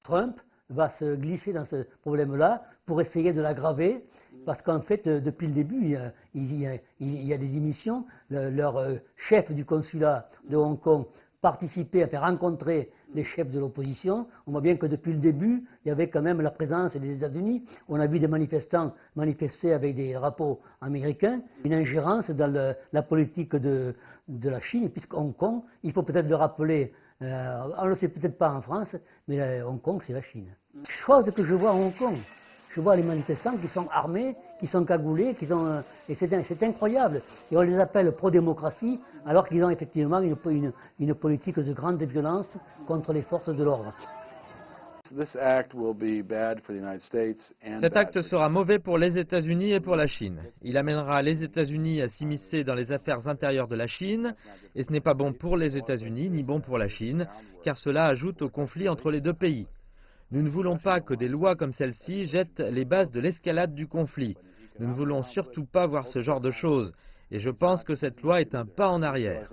Trump va se glisser dans ce problème-là pour essayer de l'aggraver, parce qu'en fait, depuis le début, il y a des démissions. Leur chef du consulat de Hong Kong participait à faire rencontrer les chefs de l'opposition. On voit bien que depuis le début, il y avait quand même la présence des États-Unis. On a vu des manifestants manifester avec des drapeaux américains, une ingérence dans la politique de la Chine, puisque Hong Kong, il faut peut-être le rappeler, on ne le sait peut-être pas en France, mais Hong Kong, c'est la Chine. Chose que je vois à Hong Kong. Je vois les manifestants qui sont armés, qui sont cagoulés, et c'est incroyable. Et on les appelle pro-démocratie, alors qu'ils ont effectivement une politique de grande violence contre les forces de l'ordre. Cet acte sera mauvais pour les États-Unis et pour la Chine. Il amènera les États-Unis à s'immiscer dans les affaires intérieures de la Chine, et ce n'est pas bon pour les États-Unis ni bon pour la Chine, car cela ajoute au conflit entre les deux pays. Nous ne voulons pas que des lois comme celle-ci jettent les bases de l'escalade du conflit. Nous ne voulons surtout pas voir ce genre de choses, et je pense que cette loi est un pas en arrière.